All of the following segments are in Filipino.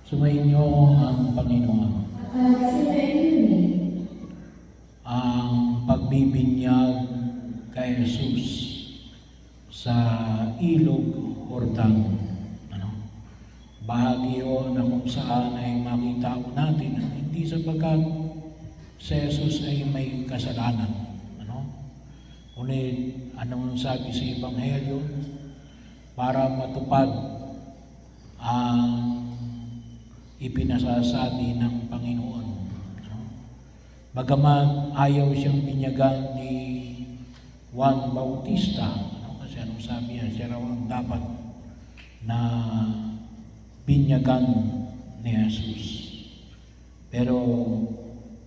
Sumainyo ang Panginoon. Ang pagbibinyag kay Jesus sa ilog Jordan. Bahagi yun na kung saan ay makita natin na hindi sapagkat si Jesus ay may kasalanan. Ngunit anong sabi sa Ebanghelyo? Para matupad ang ipinasasabi ng Panginoon. Bagamat ayaw siyang binyagan ni Juan Bautista, kasi anong sabi niya, siya raw ang dapat na binyagan ni Jesus. Pero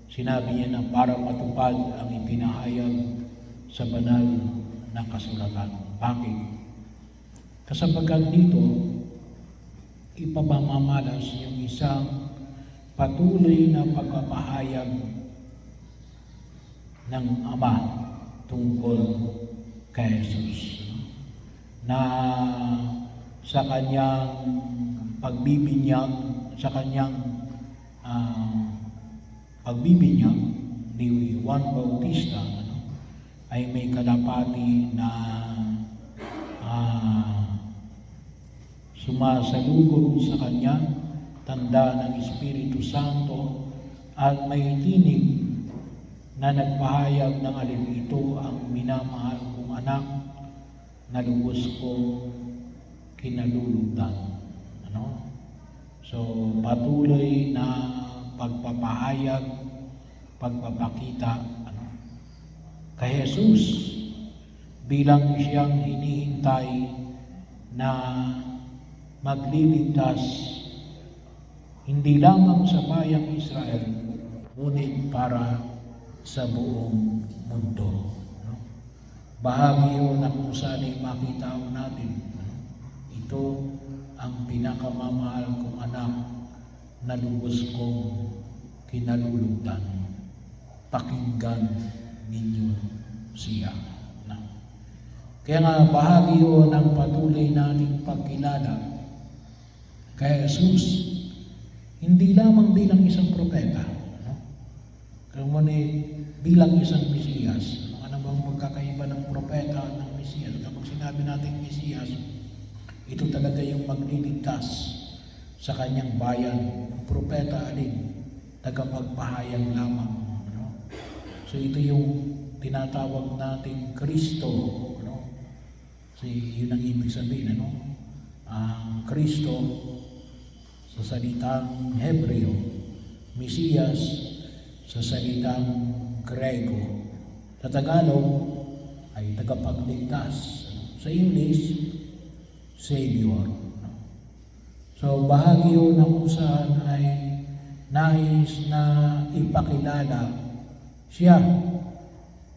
sinabi niya na para matupad ang ipinahayag sa banal na kasulatan. Bakit? Kasabagad dito, ipapamamalas yung isang patuloy na pagpapahayag ng Ama tungkol kay Jesus, na sa kanyang pagbibinyag, sa kanyang pagbibinyag ni Juan Bautista ay may kalapati na sumasalubong sa kanya, tanda ng Espiritu Santo, at may tinig na nagpahayag ng alin ito ang minamahal kong anak na lubos kong kinalulugdan. So, patuloy na pagpapahayag, pagpapakita kay Jesus bilang siyang hinihintay na magliligtas hindi lamang sa bayang Israel, ngunit para sa buong mundo. Bahagi yun na kung saan ay makita natin. Ito ang pinakamamahal kong anak na lubos kong kinalulugdan. Pakinggan ninyo siya. Kaya nga bahagi yun ng patuloy nating pagkilala kay Jesus, hindi lamang bilang isang propeta, ngunit bilang isang Mesiyas. Ano bang magkakaiba ng propeta at ng Mesiyas? Kapag sinabi natin Mesiyas, ito talaga yung magliligtas sa kanyang bayan. Yung propeta alin, tagapagpahayag lamang. So ito yung tinatawag nating Kristo. So yun ang ibig sabihin. Ang Kristo sa salitang Hebreo, Mesiyas sa salitang Grego. Sa Tagalog ay tagapagligtas. Sa English, Savior. So bahagi yun na kung saan ay nais na ipakilala siya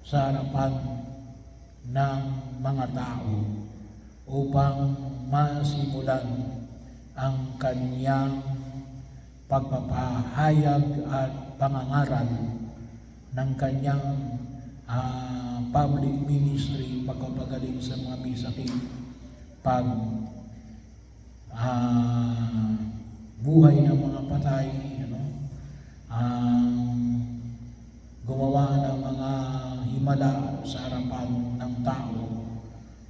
sa harapan ng mga tao upang masimulan ang kanyang pagpapahayag at pangangaral ng kanyang public ministry, pagpapagaling sa mga may sakit, buhay ng mga patay, gumawa ng mga himala sa harapan ng tao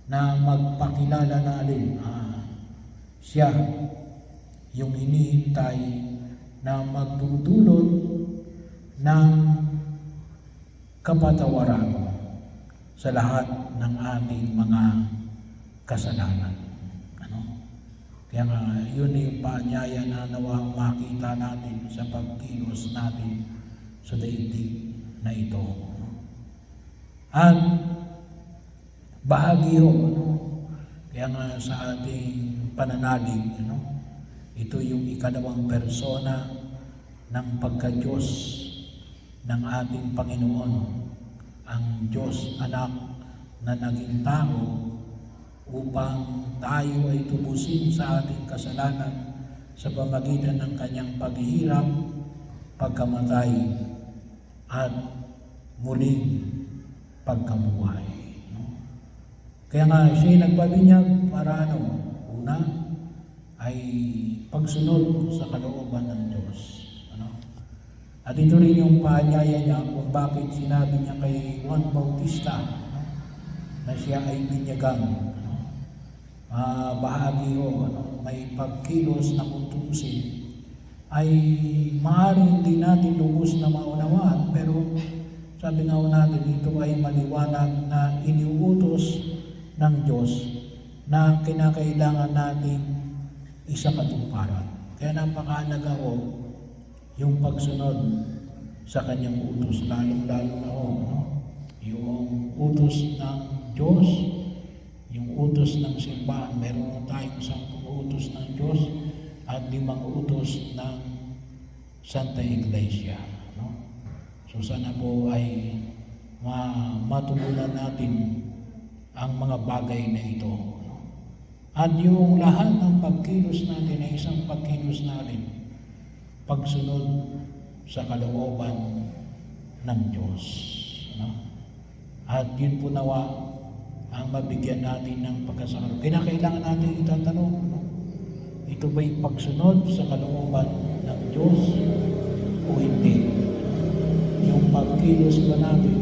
na magpakilala natin siya yung hinihintay na magdudulot ng kapatawaran sa lahat ng ating mga kasalanan. Kaya nga, yun yung paanyaya na nawang makita natin sa pagkilos natin sa daigdig na ito. At bahagi yun, kaya nga sa ating pananalig, ito yung ikalawang persona ng pagka-Diyos ng ating Panginoon, ang Diyos anak na naging tao upang tayo ay tubusin sa ating kasalanan sa pamagitan ng kanyang paghihirap, pagkamatay, at muling pagkabuhay. Kaya nga siya nagpabinyag para una ay pagsunod sa kalooban ng Diyos. Ano? At ito rin yung paanyaya niya kung bakit sinabi niya kay Juan Bautista, ano, na siya ay binyagan. Ano? Bahagi ho, ano, may pagkilos na kutusin ay maaaring hindi natin lubos na maunawaan, pero sabi nga natin, ito ay maliwanag na iniuutos ng Diyos na kinakailangan nating isakatuparan. Kaya napakahalaga ho yung pagsunod sa kanyang utos, lalong-lalo na ho, no? Yung utos ng Diyos, yung utos ng simbahan. Meron tayong 10 utos ng Diyos at 5 utos ng Santa Iglesia. No? So sana po ay matutunan natin ang mga bagay na ito. No? At yung lahat ng pagkilos natin ay isang pagkilos natin pagsunod sa kalooban ng Diyos. No? At yun po nawa ang mabigyan natin ng pagkasakaroon. Kinakailangan natin itatanong, no? Ito ba'y pagsunod sa kalooban ng Diyos o hindi? Yung pagkilos ba natin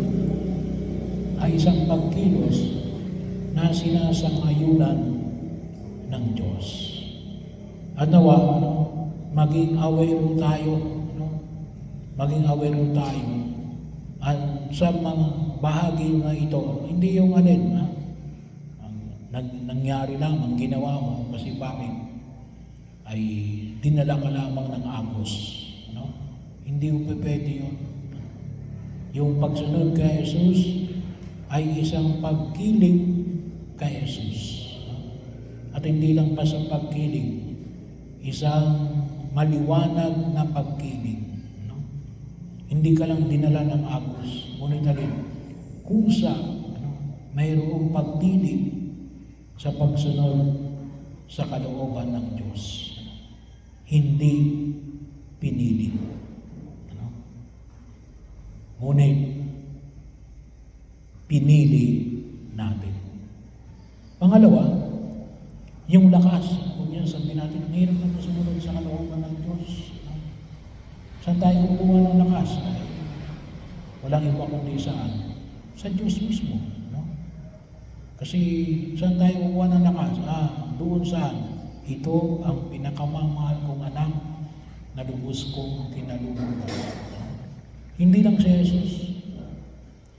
ay isang pagkilos na sinasang-ayunan ng Diyos. At nawa, ano, maging aware tayo, no? Maging aware tayo at sa mga bahagi na ito, hindi yung alin, ha? Nangyari lamang, ginawa mo, kasi bakit? Ay dinala ka lamang ng agos, no? Hindi mo pwede yun. Yung pagsunod kay Jesus ay isang pagkiling kay Jesus, no? At hindi lang pa sa pagkiling, isang maliwanag na pagkiling, no? Hindi ka lang dinala ng agos, ngunit alin, kusa, ano, mayroong pagdilig sa pagsunod sa kalooban ng Diyos. Hindi pinili. Ano? Ngunit pinili natin. Pangalawa, yung lakas. Kung yan sabihin natin, ang hirap na sumunod sa kalooban ng Diyos. No? Saan tayo kukuha ng lakas? Ay, walang iba kundi saan? Sa Diyos mismo. No? Kasi saan tayo kukuha ng lakas? Doon saan? Ito ang pinakamamahal kong anak na lubos kong kinalulungan. Hindi lang si Jesus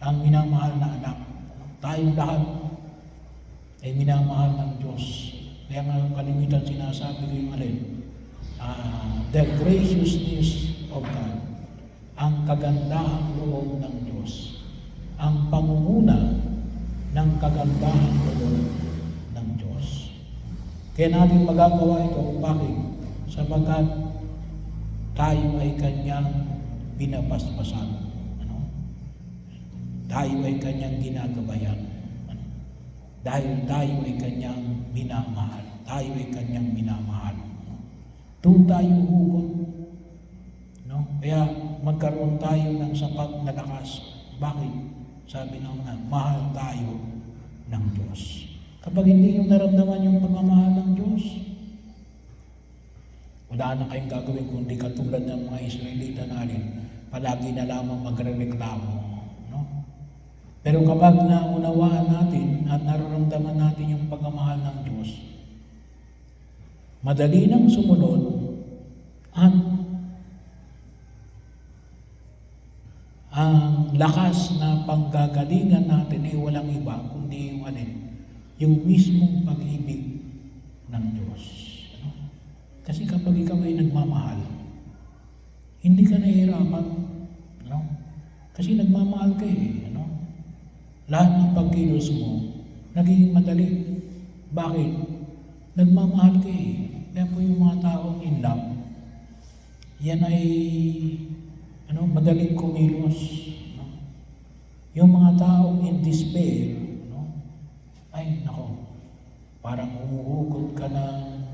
ang minamahal na anak. Tayong lahat ay minamahal ng Diyos. Kaya nga kalimitan sinasabi ko yung alin, the graciousness of God, ang kagandahang loob ng Diyos, ang pangunguna ng kagandahang loob ng Diyos. Kaya natin magagawa ito, bakit? Sapagkat tayo ay kanyang binapaspasan. Ano? Tayo ay kanyang ginagabayan. Ano? Dahil tayo ay kanyang minamahal. Tayo ay kanyang minamahal. No? Doon tayo hugot. No? Kaya magkaroon tayo ng sapat na lakas. Bakit? Sabi na una, mahal tayo ng Diyos. Kapag hindi nyo naramdaman yung pagmamahal ng Diyos, wala na kayong gagawin kundi katulad ng mga Israelita natin, palagi na lamang magrereklamo. No? Pero kapag naunawaan natin at nararamdaman natin yung pagmamahal ng Diyos, madali nang sumunod at ang lakas na panggagalingan natin ay walang iba kundi yung alin, yung mismong pag-ibig ng Diyos. Ano? Kasi kapag ikaw ay nagmamahal, hindi ka nahihirapan. Ano? Kasi nagmamahal ka eh. Ano? Lahat ng pagkilos mo, nagiging madali. Bakit? Nagmamahal ka eh. Kaya po yung mga taong in love, yan ay madaling kumilos. No? Yung mga taong in despair, ay nako, parang umuhugot ka ng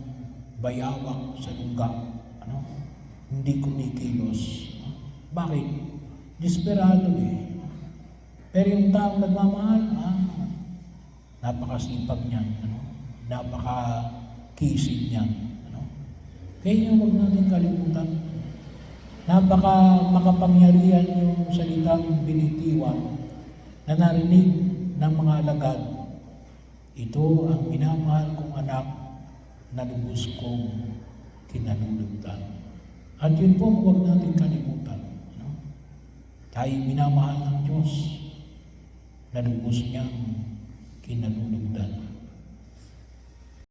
bayawak sa lungga. Hindi kumikilos. Bakit? Desperado eh. Pero yung taong nagmamahal, napakasipag niyan, napakakisig niyan. Kaya huwag natin kalimutan. Napaka makapangyarihan yung salitang binitiwan na narinig ng mga alagad. Ito ang minamahal kong anak na lubos kong kinalulugdan. At yun po huwag natin kalimutan. No? Tayo minamahal ng Diyos na lubos niyang kinalulugdan.